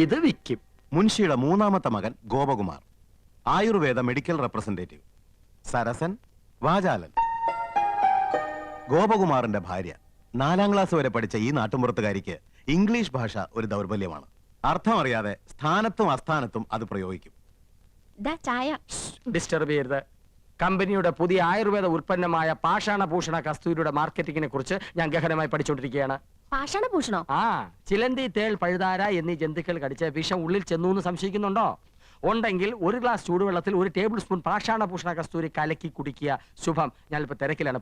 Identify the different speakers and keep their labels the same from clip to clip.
Speaker 1: ഇത് വിക്കും.
Speaker 2: മുൻഷിയുടെ മൂന്നാമത്തെ മകൻ ഗോപകുമാർ, ആയുർവേദ മെഡിക്കൽ റെപ്രസെന്റേറ്റീവ്. സരസൻ, വാചാലൻ. ഗോപകുമാറിന്റെ ഭാര്യ 4ാം ക്ലാസ് വരെ പഠിച്ച ഈ നാട്ടുമ്പുറത്തുകാരിക്ക് ഇംഗ്ലീഷ് ഭാഷ ഒരു ദൗർബല്യമാണ്. അർത്ഥമറിയാതെ സ്ഥാനത്തും അസ്ഥാനത്തും അത് പ്രയോഗിക്കും.
Speaker 1: ഡിസ്റ്റർബ് ചെയ്യരുത്. കമ്പനിയുടെ പുതിയ ആയുർവേദ ഉൽപ്പന്നമായ പാഷാണഭൂഷണ കസ്തൂരിയുടെ മാർക്കറ്റിംഗിനെ കുറിച്ച് ഞാൻ ഗഹനമായി പഠിച്ചുകൊണ്ടിരിക്കുകയാണ്.
Speaker 3: പാഷാണഭൂഷണോ?
Speaker 1: ആ, ചിലന്തി, തേൾ, പഴുതാര എന്നീ ജന്തുക്കൾ കടിച്ച് വിഷം ഉള്ളിൽ ചെന്നു എന്ന് സംശയിക്കുന്നുണ്ടോ? ഉണ്ടെങ്കിൽ 1 ഗ്ലാസ് ചൂടുവെള്ളത്തിൽ 1 ടേബിൾ സ്പൂൺ പാഷാണഭൂഷണ കസ്തൂരി കലക്കി കുടിക്കുക. ശുഭം. ഞാനിപ്പോ തിരക്കിലാണ്.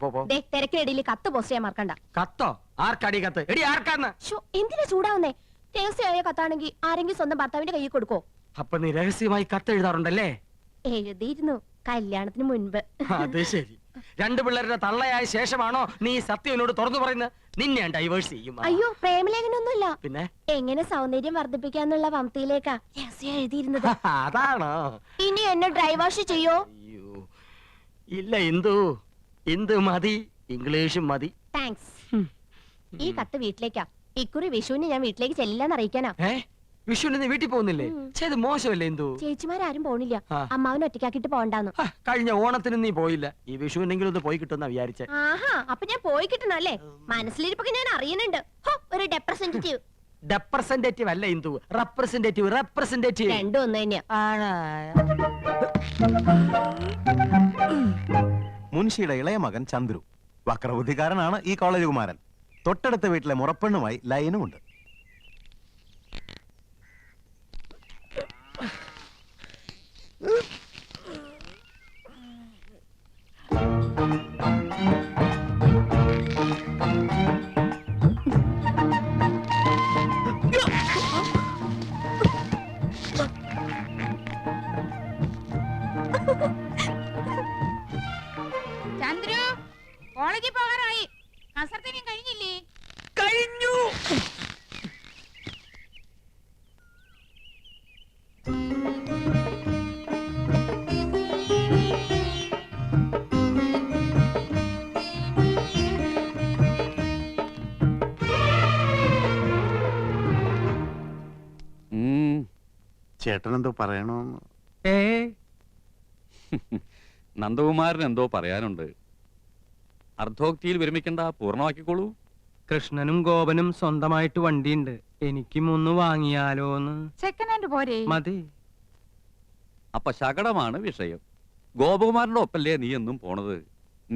Speaker 3: തിരക്കിനിടയിൽ കത്ത് പോസ്റ്റ് ചെയ്യാൻ മറക്കണ്ട.
Speaker 1: കത്തോ? ആർക്കടി കത്ത്? എടി ആർക്കാന്ന്?
Speaker 3: എന്തിനാ ചൂടാവുന്നേ? രഹസ്യമായ കത്താണെങ്കിൽ ആരെങ്കിലും സ്വന്തം ഭർത്താവിന്റെ കയ്യിൽ കൊടുക്കോ?
Speaker 1: അപ്പൊ നീ രഹസ്യമായി കത്ത് എഴുതാറുണ്ടല്ലേ?
Speaker 3: എഴുതിയിരുന്നു, കല്യാണത്തിന് മുൻപ്.
Speaker 1: അത് ശരി. 2 പിള്ളേരുടെ തള്ളയായ ശേഷമാണോ നീ സത്യം എന്നോട് തുറന്നു പറയുന്നത്? നിന്നെ ഡൈവേഴ്സ് ചെയ്യും.
Speaker 3: അയ്യോ, പ്രേമലേഖനൊന്നുമില്ല.
Speaker 1: പിന്നെ
Speaker 3: എങ്ങനെ സൗന്ദര്യം വർദ്ധിപ്പിക്കാന്നുള്ള വംതിയിലേക്കാ രഹസ്യം എഴുതിയിരുന്നത്.
Speaker 1: അതാണോ?
Speaker 3: ഇനി എന്നെ ഡ്രൈവാഷ് ചെയ്യോ?
Speaker 1: അയ്യോ ഇല്ല, ഇന്ദു മതി, ഇംഗ്ലീഷും മതി.
Speaker 3: താങ്ക്സ്. ഈ കത്ത് വീട്ടിലേക്കാ. ഇക്കുറി വിഷുവിന് ഞാൻ വീട്ടിലേക്ക് ചെല്ലാന്ന് അറിയിക്കാനാ.
Speaker 1: വിഷുവിന് നീ വീട്ടിൽ പോകുന്നില്ലേ? ചെയ്ത് മോശമല്ലേ ഇന്ദു?
Speaker 3: ചേച്ചിമാരും പോണില്ല, അമ്മാവനെ ഒറ്റയ്ക്കാക്കിട്ട് പോണ്ടാന്ന്.
Speaker 1: കഴിഞ്ഞ ഓണത്തിന് നീ പോയില്ല, ഈ വിഷുവിനെങ്കിലും ഒന്ന് പോയി കിട്ടുന്ന വിചാരിച്ചേ.
Speaker 3: ആഹാ, അപ്പൊ ഞാൻ പോയി കിട്ടണല്ലേ? മനസ്സിലിരിപ്പൊക്കെ ഞാൻ അറിയുന്നുണ്ട്. ഒരു റെപ്രസെന്റേറ്റീവ്.
Speaker 1: റെപ്രസെന്റേറ്റീവ് അല്ല ഇന്ദു, റെപ്രസെന്റേറ്റീവ്.
Speaker 3: രണ്ടും ഒന്ന് തന്നെയാ.
Speaker 2: മുൻഷിയുടെ ഇളയ മകൻ ചന്ദ്രു വക്രബുദ്ധിക്കാരനാണ്. ഈ കോളേജ് കുമാരൻ. തൊട്ടടുത്ത വീട്ടിലെ മുറപ്പെണ്ണുമായി ലൈനുമുണ്ട്.
Speaker 4: ചന്ദ്രു, കോളേജിൽ പോകാറായി. കസർത്തിനും കഴിഞ്ഞില്ലേ?
Speaker 1: കഴിഞ്ഞു.
Speaker 5: ചേട്ടനെന്തോ പറയണോന്ന്?
Speaker 6: നന്ദകുമാരൻ എന്തോ പറയാനുണ്ട്. അർദ്ധോക്തിയിൽ വിരമിക്കണ്ട, പൂർണ്ണമാക്കിക്കോളൂ.
Speaker 1: കൃഷ്ണനും ഗോപനും സ്വന്തമായിട്ട് വണ്ടിയുണ്ട്. എനിക്കും ഒന്ന് വാങ്ങിയാലോന്ന്.
Speaker 4: സെക്കൻഡ് ഹാൻഡ് പോരെ?
Speaker 1: മതി.
Speaker 6: അപ്പൊ ശകടമാണ് വിഷയം. ഗോപകുമാരന്റെ ഒപ്പല്ലേ നീ എന്നും പോണത്?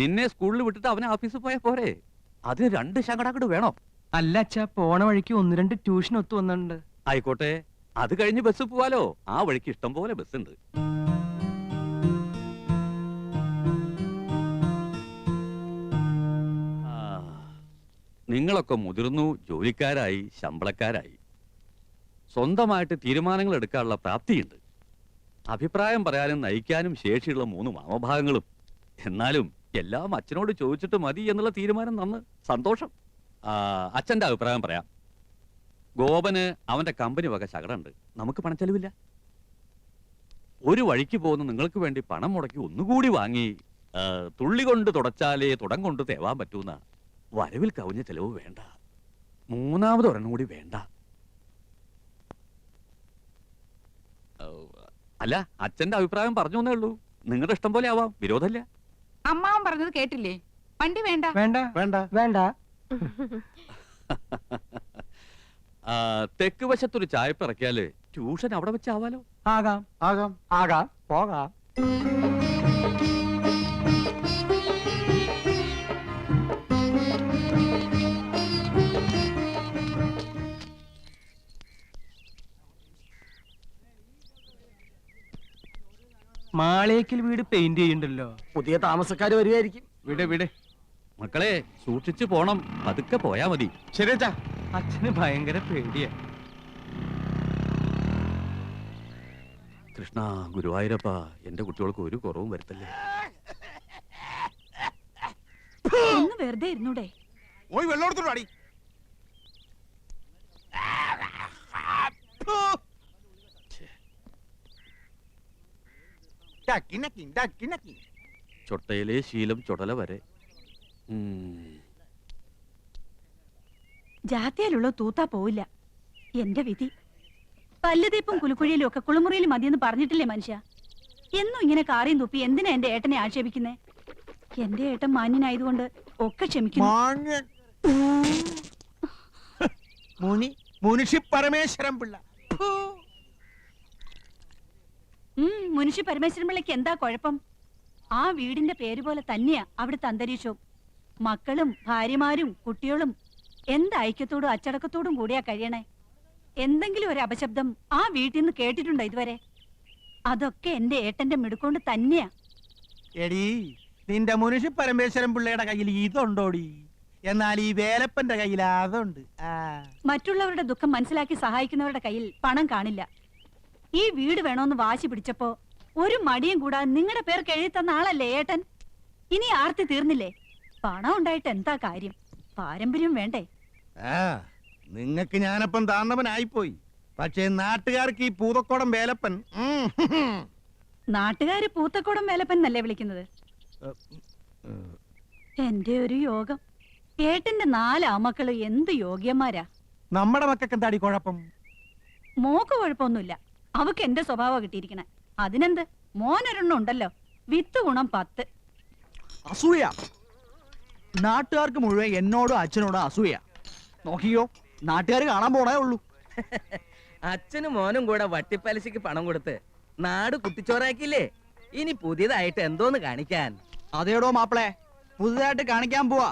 Speaker 6: നിന്നെ സ്കൂളിൽ വിട്ടിട്ട് അവനെ ഓഫീസിൽ പോയാ പോരെ? അതിന് 2 ശകടങ്ങട് വേണോ?
Speaker 1: അല്ല അച്ഛാ, പോണ വഴിക്ക് 1-2 ട്യൂഷൻ ഒത്തു വന്നിട്ടുണ്ട്.
Speaker 6: ആയിക്കോട്ടെ, അത് കഴിഞ്ഞ് ബസ് പോവാലോ. ആ വഴിക്ക് ഇഷ്ടം പോലെ ബസ് ഉണ്ട്. നിങ്ങളൊക്കെ മുതിർന്നു, ജോലിക്കാരായി, ശമ്പളക്കാരായി. സ്വന്തമായിട്ട് തീരുമാനങ്ങൾ എടുക്കാനുള്ള പ്രാപ്തിയുണ്ട്. അഭിപ്രായം പറയാനും നയിക്കാനും ശേഷിയുള്ള 3 മാമഭാഗങ്ങളും. എന്നാലും എല്ലാം അച്ഛനോട് ചോദിച്ചിട്ട് മതി എന്നുള്ള തീരുമാനം നന്ന്. സന്തോഷം. അച്ഛന്റെ അഭിപ്രായം പറയാം. ഗോപന് അവന്റെ കമ്പനി വക ശകടുണ്ട്. നമുക്ക് പണച്ചെലവില്ല. ഒരു വഴിക്ക് പോകുന്ന നിങ്ങൾക്ക് വേണ്ടി പണം മുടക്കി ഒന്നുകൂടി വാങ്ങി തുള്ളി കൊണ്ട് തുടച്ചാലേ തുടം കൊണ്ട് തേവാൻ പറ്റൂന്ന വരവിൽ കവിഞ്ഞ ചെലവ് വേണ്ട. 3ാമത് ഒരെണ്ണം കൂടി വേണ്ട. അല്ല, അച്ഛന്റെ അഭിപ്രായം പറഞ്ഞു എന്നേ ഉള്ളൂ. നിങ്ങളുടെ ഇഷ്ടം പോലെ ആവാം, വിരോധമില്ല.
Speaker 4: അമ്മാവൻ പറഞ്ഞത് കേട്ടില്ലേ? വണ്ടി വേണ്ട.
Speaker 1: വേണ്ട
Speaker 2: വേണ്ട
Speaker 1: വേണ്ട.
Speaker 6: തെക്ക് വശത്തൊരു ചായപ്പ് ഇറക്കിയാല് ട്യൂഷൻ അവിടെ വെച്ചാവാലോ.
Speaker 1: ആകാം
Speaker 2: ആകാം
Speaker 1: ആകാം. പോകാം. മാളേക്കൽ വീട് പെയിന്റ് ചെയ്യണ്ടല്ലോ. പുതിയ താമസക്കാര് വരുമായിരിക്കും.
Speaker 6: വിട്. മക്കളെ സൂക്ഷിച്ചു പോണം, പതുക്കെ പോയാ മതി.
Speaker 1: ശരി അച്ഛാ. അച്ഛന് ഭയങ്കര പേടിയാ.
Speaker 6: കൃഷ്ണ ഗുരുവായൂരപ്പ, എന്റെ കുട്ടികൾക്ക് ഒരു കുറവും വരുത്തല്ലേ.
Speaker 4: ഒന്ന് വെറുതെ ഇരുന്നൂടെ?
Speaker 5: പോയി വെള്ളം എടുത്തോടി.
Speaker 6: ചൊട്ടയിലെ ശീലം ചുടല വരെ.
Speaker 4: ജാത്തിയിലുള്ള തൂത്താ പോവില്ല. എന്റെ വിധി. പല്ലുതീപ്പും കുലുക്കുഴിയിലും ഒക്കെ കുളിമുറിയിലും മതിയെന്ന് പറഞ്ഞിട്ടില്ലേ മനുഷ്യ? എന്നും ഇങ്ങനെ കാറിയും തുപ്പി എന്തിനാ എന്റെ ഏട്ടനെ ആക്ഷേപിക്കുന്നേ? എന്റെ ഏട്ടൻ മാന്യനായതുകൊണ്ട് ഒക്കെ ക്ഷമിക്കുന്നു.
Speaker 5: മുനിഷി പരമേശ്വരൻ പിള്ള.
Speaker 4: മുനിഷി പരമേശ്വരൻ പിള്ളയ്ക്ക് എന്താ കുഴപ്പം? ആ വീടിന്റെ പേര് പോലെ തന്നെയാ അവിടുത്തെ അന്തരീക്ഷവും. മക്കളും ഭാര്യമാരും കുട്ടികളും എന്ത് ഐക്യത്തോടും അച്ചടക്കത്തോടും കൂടിയാ കഴിയണേ. എന്തെങ്കിലും ഒരു അപശബ്ദം ആ വീട്ടിൽ നിന്ന് കേട്ടിട്ടുണ്ടോ ഇതുവരെ? അതൊക്കെ എന്റെ ഏട്ടന്റെ മിടുക്കൊണ്ട് തന്നെയാ.
Speaker 5: എടീ, നിന്റെ മുനിഷി പരമേശ്വരൻ പിള്ളയുടെ കയ്യിൽ ഇതുണ്ടോടി? എന്നാൽ ഈ വേലപ്പന്റെ കയ്യിൽ അതുണ്ട്.
Speaker 4: മറ്റുള്ളവരുടെ ദുഃഖം മനസ്സിലാക്കി സഹായിക്കുന്നവരുടെ കയ്യിൽ പണം കാണില്ല. ഈ വീട് വേണോന്ന് വാശി പിടിച്ചപ്പോ ഒരു മടിയും കൂടാതെ നിങ്ങളുടെ പേർക്ക് എഴുതി തന്ന ആളല്ലേ ഏട്ടൻ? ഇനി ആർത്തി തീർന്നില്ലേ? പണം ഉണ്ടായിട്ട് എന്താ കാര്യം? പാരമ്പര്യം വേണ്ടേ?
Speaker 5: നിങ്ങക്ക് ഞാനപ്പം താന്നവനായിപ്പോയി. പക്ഷേ നാട്ടുകാർക്ക് ഈ പൂതക്കോടം വേലപ്പൻ.
Speaker 4: നാട്ടുകാര് പൂത്തക്കോടം വേലപ്പൻ എന്നല്ലേ വിളിക്കുന്നത്? എന്റെ ഒരു യോഗം. ഏട്ടന്റെ 4 ആമക്കള് എന്ത് യോഗ്യന്മാരാ.
Speaker 5: നമ്മുടെ മക്കൾക്ക് എന്താടി കുഴപ്പം?
Speaker 4: മോക്ക് കുഴപ്പമൊന്നുമില്ല. അവക്ക് എന്റെ സ്വഭാവം കിട്ടിയിരിക്കണേ. അതിനെന്ത്? മോനൊരെണ്ണം ഉണ്ടല്ലോ. വിത്ത് ഗുണം 10.
Speaker 7: അസൂയ. നാട്ടുകാർക്ക് മുഴുവൻ എന്നോടും അച്ഛനോടും അസൂയ. നോക്കിയോ, നാട്ടുകാർ കാണാൻ പോണേ ഉള്ളൂ.
Speaker 8: അച്ഛനും മോനും കൂടെ വട്ടിപ്പലിശക്ക് പണം കൊടുത്ത് നാട് കുട്ടിച്ചോറാക്കിയില്ലേ? ഇനി പുതിയതായിട്ട് എന്തോന്ന് കാണിക്കാൻ?
Speaker 7: അതേടോ മാപ്പിളെ, പുതുതായിട്ട് കാണിക്കാൻ പോവാ.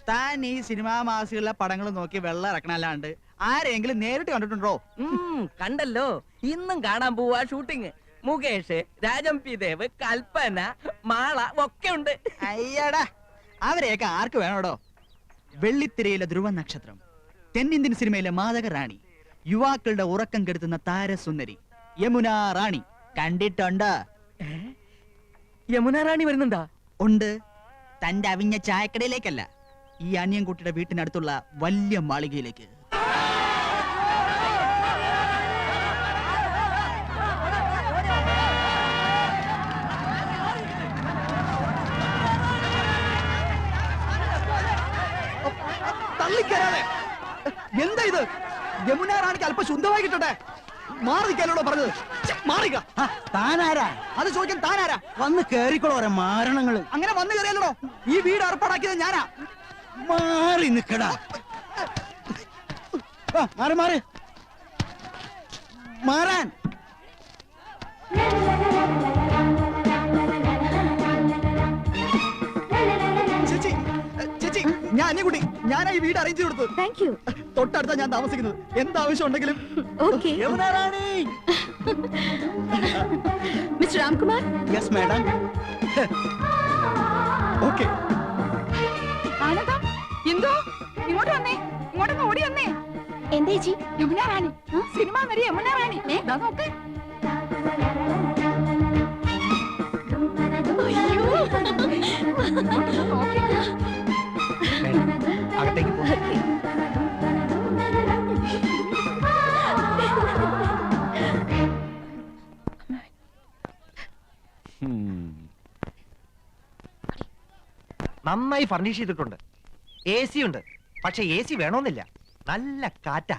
Speaker 7: താൻ ഈ സിനിമാ മാസികളിലെ പടങ്ങൾ നോക്കി വെള്ളം ഇറക്കണല്ലാണ്ട് ആരെങ്കിലും നേരിട്ട് കണ്ടിട്ടുണ്ടോ?
Speaker 8: കണ്ടല്ലോ, ഇന്നും കാണാൻ പോവാ ഷൂട്ടിങ്. മുകേഷ്, രാജം പി ദേവ്, കൽപ്പന, മാള ഒക്കെ ഉണ്ട്.
Speaker 7: അയ്യടാ, അവരെയൊക്കെ ആർക്ക് വേണോടോ? വെള്ളിത്തിരയിലെ ധ്രുവ നക്ഷത്രം, തെന്നിന്ത്യൻ സിനിമയിലെ മാതക റാണി, യുവാക്കളുടെ ഉറക്കം കെടുത്തുന്ന താരസുന്ദരി യമുന റാണി കണ്ടിട്ടുണ്ട്?
Speaker 8: യമുന റാണി വരുന്നുണ്ടാ?
Speaker 7: ഉണ്ട്. തന്റെ അവിഞ്ഞ ചായക്കടയിലേക്കല്ല, ഈ അനിയൻകുട്ടിയുടെ വീട്ടിനടുത്തുള്ള വലിയ മാളികയിലേക്ക്. തള്ളിക്കരാതെ. എന്താ ഇത്? യമുന റാണിക്ക് അല്പം ശുദ്ധമായി കിട്ടട്ടെ. മാറിക്കാനോടോ പറഞ്ഞത്? മാറിക്ക. താനാരാ? അത് ചോദിക്കാൻ താനാരാ? വന്ന് കേറിക്കോളോ ഓരോ മാരണങ്ങള്. അങ്ങനെ വന്ന് കയറിയല്ലോ. ഈ വീട് ഏർപ്പാടാക്കിയത് ഞാനാ. മാറി നിക്കടാ. മാറി മാറി മാറാൻ. ചേച്ചി, ചേച്ചി, ഞാൻ അനിയൻകുട്ടി. ഞാനാ ഈ വീട് അറേഞ്ച് കൊടുത്തു.
Speaker 3: Thank you.
Speaker 7: തൊട്ടടുത്താ ഞാൻ താമസിക്കുന്നത്. എന്താവശ്യം ഉണ്ടെങ്കിലും.
Speaker 3: Okay.
Speaker 7: Yamuna Rani.
Speaker 3: Mister Ramkumar.
Speaker 7: Yes madam. Okay.
Speaker 4: ആനന്ദം, എന്തോ? ഇങ്ങോട്ട് വന്നേ, ഇങ്ങോട്ടൊന്ന് ഓടി വന്നേ.
Speaker 3: എന്താ ചേച്ചി?
Speaker 4: യമുന റാണി, സിനിമ നടി യമുന റാണി. ദാ നോക്ക്. ഇങ്ങോട്ടൊന്ന് നോക്ക്.
Speaker 7: അകത്തേക്ക് പോ.
Speaker 1: നന്നായി ഫർണിഷ് ചെയ്തിട്ടുണ്ട്. AC ഉണ്ട്. പക്ഷെ AC വേണമെന്നില്ല. നല്ല കാറ്റാ.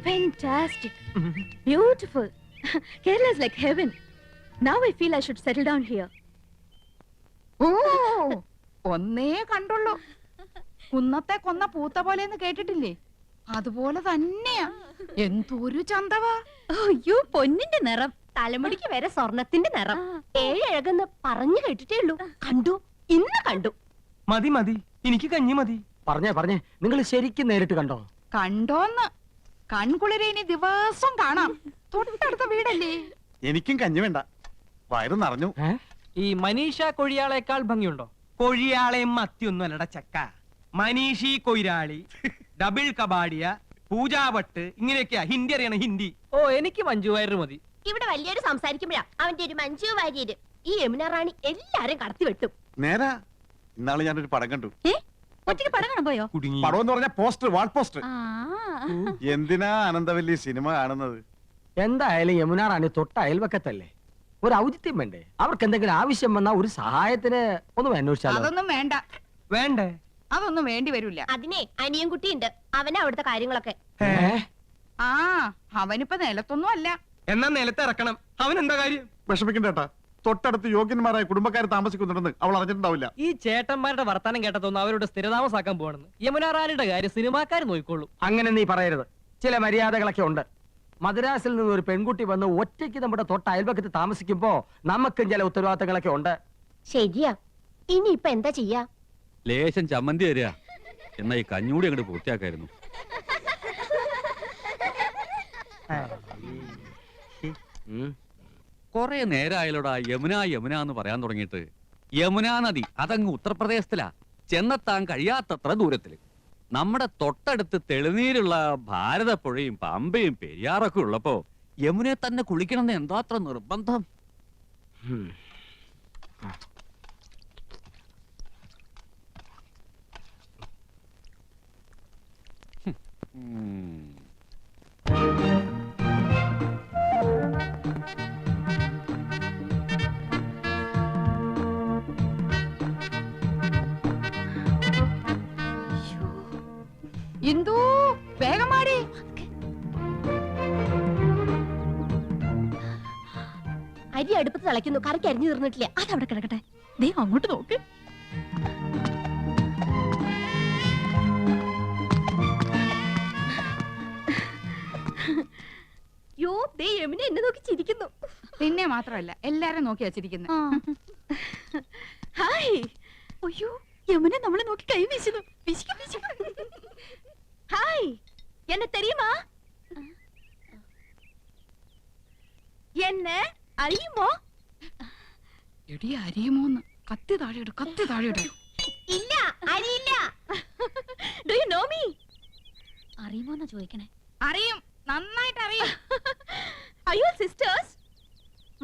Speaker 3: Fantastic. Beautiful. Kerala is like heaven. Now I feel I should settle down here.
Speaker 4: ഓ, ഒന്നേ കണ്ടുള്ളൂ. കുന്നത്തെ കൊന്ന പൂത്ത പോലെന്ന് കേട്ടിട്ടില്ലേ? അതുപോലെ തന്നെയാ. എന്തൊരു ചന്തവാ.
Speaker 3: അയ്യോ, പൊന്നിന്റെ നിറം. തലമുടിക്ക് വരെ സ്വർണത്തിന്റെ നിറം. 7 അഴകെന്ന് പറഞ്ഞു കേട്ടിട്ടേ ഉള്ളൂ. കണ്ടു, ഇന്ന് കണ്ടു.
Speaker 1: മതി മതി, എനിക്ക് കഞ്ഞി മതി. പറഞ്ഞേ നിങ്ങൾ ശരിക്കും നേരിട്ട് കണ്ടോ?
Speaker 4: കണ്ടോന്ന്? കൺകുളിരെ ഇനി ദിവസം കാണാം. തൊട്ടടുത്ത വീടല്ലേ?
Speaker 5: എനിക്കും കഞ്ഞി വേണ്ട, വയറ് നിറഞ്ഞു.
Speaker 1: ഈ മനീഷ കൊഴിയാളേക്കാൾ ഭംഗിയുണ്ടോ? കൊഴിയാളെയും മത്തിയൊന്നും അല്ലട ചക്ക. മനീഷി കൊയിരാളി, ഡബിൾ കബാഡിയ, പൂജാവട്ട്, ഇങ്ങനെയൊക്കെയാ ഹിന്ദി അറിയണം. ഹിന്ദി. ഓ, എനിക്ക് മഞ്ജു വാര്യർ മതി.
Speaker 3: ഇവിടെ വലിയൊരു സംസാരിക്കുമ്പോഴാ അവന്റെ ഒരു മഞ്ജു വാര്യര്. ഈ യമുന റാണി എല്ലാരും കടത്തി വെട്ടും.
Speaker 5: നേരാ, ഇന്നാള് ഞാനൊരു പടം കണ്ടു.
Speaker 4: ഒറ്റയ്ക്ക് പടം കാണാൻ പോയോ?
Speaker 1: കുടുങ്ങി.
Speaker 5: പടം എന്ന് പറഞ്ഞ പോസ്റ്റർ, വാൾ പോസ്റ്റർ.
Speaker 4: ആ,
Speaker 5: എന്തിനാ അനന്തവല്ലി സിനിമ കാണുന്നത്?
Speaker 1: എന്തായാലും യമുന റാണി തൊട്ട അയൽവക്കത്തല്ലേ.
Speaker 9: ഒരു ഔചിത്യം വേണ്ടേ? അവർക്ക് എന്തെങ്കിലും ആവശ്യം വന്നാ ഒരു സഹായത്തിന് ഒന്ന് അന്വേഷിച്ചാലോ?
Speaker 10: അതൊന്നും വേണ്ട,
Speaker 1: വേണ്ടേ?
Speaker 10: അതൊന്നും വേണ്ടി വരില്ല.
Speaker 3: അതിനെ അനിയൻ കുട്ടിയുണ്ട്, അവനാ അവിടുത്തെ കാര്യങ്ങളൊക്കെ.
Speaker 10: ആ അവനിപ്പോ നിലത്തൊന്നും അല്ല.
Speaker 1: എന്നാ നിലത്ത് ഇറക്കണം. അവൻ എന്താ കാര്യം?
Speaker 2: വിഷമിക്കണ്ടേട്ടാ, തൊട്ടടുത്ത് യോഗ്യന്മാരായ കുടുംബക്കാർ താമസിക്കുന്നുണ്ടെന്ന് അവൾ അറിഞ്ഞിട്ടുണ്ടാവില്ല.
Speaker 1: ഈ ചേട്ടന്മാരുടെ വർത്താനം കേട്ടതൊന്നും അവരോട് സ്ഥിരതാമസാക്കാൻ പോകണമെന്ന് യമുന റാണിയുടെ കാര്യം സിനിമാക്കാർ നോക്കിക്കോളൂ.
Speaker 9: അങ്ങനെ നീ പറയരുത്. ചില മര്യാദകളൊക്കെ ഉണ്ട്. മദ്രാസിൽ നിന്ന് ഒരു പെൺകുട്ടി വന്ന് ഒറ്റയ്ക്ക് നമ്മുടെ തൊട്ട അയൽപക്കത്ത് താമസിക്കുമ്പോ നമുക്കും ചില ഉത്തരവാദിത്തങ്ങളൊക്കെ ഉണ്ട്.
Speaker 3: ശരിയാ, ഇനി ഇപ്പൊ എന്താ ചെയ്യാ?
Speaker 6: ലേശം ചമ്മന്തി തരിക. എന്നാ ഈ കഞ്ഞൂടി അങ്ങോട്ട് പൂർത്തിയാക്കായിരുന്നു. കൊറേ നേരമായാലോടാ യമുന യമുന എന്ന് പറയാൻ തുടങ്ങിയിട്ട്. യമുനാ നദി അതങ്ങ് ഉത്തർപ്രദേശത്തിലാ, ചെന്നെത്താൻ കഴിയാത്തത്ര ദൂരത്തില്. നമ്മുടെ തൊട്ടടുത്ത് തെളിനീരുള്ള ഭാരതപ്പുഴയും പമ്പയും പെരിയാറൊക്കെ ഉള്ളപ്പോ യമുനെ തന്നെ കുളിക്കണമെന്ന് എന്താത്ര നിർബന്ധം?
Speaker 10: ഇന്ദു വേഗം മാടി.
Speaker 3: അരി അടുപ്പത്ത് തിളയ്ക്കുന്നു, കറിക്ക് അരിഞ്ഞു തീർന്നിട്ടില്ല.
Speaker 4: അതവിടെ കിടക്കട്ടെ. ദേ അങ്ങോട്ട് നോക്ക്.
Speaker 3: യോ, ദേ യമുന എന്നെ നോക്കി ചിരിക്കുന്നു.
Speaker 10: പിന്നെ മാത്രമല്ല എല്ലാരും നോക്കി വച്ചിരിക്കുന്നത്.
Speaker 4: ഹായ്. അയ്യോ, യമുന നമ്മളെ നോക്കി കൈ വീശുന്നു.
Speaker 3: ഹായ്, എന്നെ தெரியுமா? എന്നെ അറിയുമോ?
Speaker 10: എടി അരിയുമോന്ന്? കത്തി താഴെയിടും, കത്തി താഴെയിടും.
Speaker 3: ഇല്ല, അറിയില്ല.
Speaker 4: Do you know me? അറിയുമോന്നാ ചോദിക്കണേ.
Speaker 10: അറിയും, നന്നായിട്ട് അറിയും.
Speaker 3: അയ്യോ സിസ്റ്റേഴ്സ്,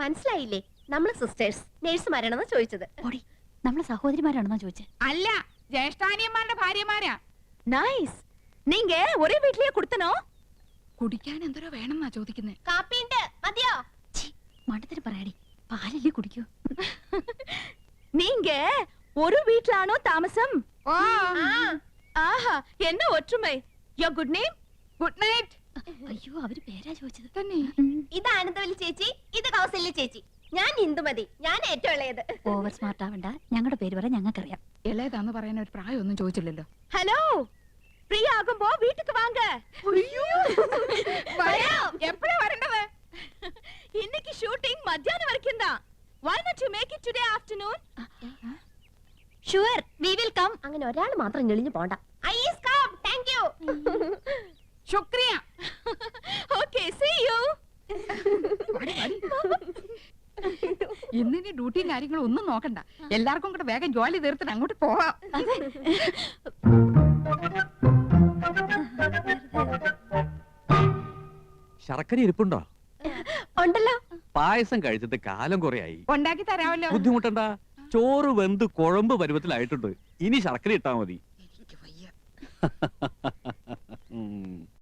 Speaker 3: മനസ്സിലായില്ലേ? നമ്മള് സിസ്റ്റേഴ്സ് നേഴ്സുമാരാണെന്ന് ചോദിച്ചത്.
Speaker 4: ഓടി, നമ്മളെ സഹോദരിമാരാണെന്നാ ചോദിച്ചേ.
Speaker 10: അല്ല, ജ്യേഷ്ഠാനിയന്മാരുടെ ഭാര്യമാരാ.
Speaker 4: നൈസ്. നീങ്ക ഒരേ വീട്ടിലേ കൊടുത്തനോ?
Speaker 10: കുടിക്കാൻ എന്തോരോ വേണമെന്നാ ചോദിക്കുന്നത്.
Speaker 3: കാപ്പിണ്ട്, മതിയോ?
Speaker 4: മണ്ടത്തിന് പറയാടി, പാലല്ലേ കുടിക്കൂ. നീങ്ക ഒരു വീട്ടിലാണോ താമസം? ആഹാ, എന്നെ ഒற்றுമൈ. യോ ഗുഡ് നെയിം?
Speaker 10: Good night.
Speaker 4: അയ്യോ, അവര് പേരാ ചോദിച്ചത്.
Speaker 10: തന്നെ
Speaker 3: ഇത് ആനന്ദവല്ലി ചേച്ചി, ഇത് കൗസല്യ ചേച്ചി. ഞാൻ ഇന്ദുമതി, ഞാൻ ഏറ്റവും ഇളയത്.
Speaker 4: ഓവർ സ്മാർട്ട് ആവണ്ട, ഞങ്ങളുടെ പേര് പറയാൻ ഞങ്ങൾക്കറിയാം.
Speaker 10: ഇളയതാന്ന് പറയാൻ ഒരു പ്രായമൊന്നും ചോദിച്ചില്ലല്ലോ.
Speaker 4: ഹലോ, ഫ്രീ ആകുമ്പോ വീട്ടിക്ക് വാങ്ക.
Speaker 10: എപ്പോഴാ വരേണ്ടത്?
Speaker 4: இன்னைக்கு ஷூட்டிங் மத்தியானம் வரைக்கும் தான். Why not you make it today afternoon? Sure, we will come.
Speaker 3: അങ്ങനെ ഒരാൾ മാത്രം ഞെളിഞ്ഞു പോണ്ട. I is come, thank you.
Speaker 10: ശുക്രിയ.
Speaker 4: Okay, see you.
Speaker 10: ഇന്നിനി ഡ്യൂട്ടിയും കാര്യങ്ങളും ഒന്നും നോക്കണ്ട. എല്ലാവർക്കും കൂടെ വേഗം ജോലി തീർത്തിട്ട് അങ്ങോട്ട് പോവാം.
Speaker 6: ശർക്കര ഇരിപ്പുണ്ടോ?
Speaker 3: ഉണ്ടല്ലോ.
Speaker 6: പായസം കഴിച്ചിട്ട് കാലം കുറയായി.
Speaker 10: ഉണ്ടാക്കി തരാമല്ലോ.
Speaker 6: ബുദ്ധിമുട്ടണ്ട, ചോറ് വെന്ത് കുഴമ്പ് പരുവത്തിലായിട്ടുണ്ട്. ഇനി ശർക്കര ഇട്ടാ മതി.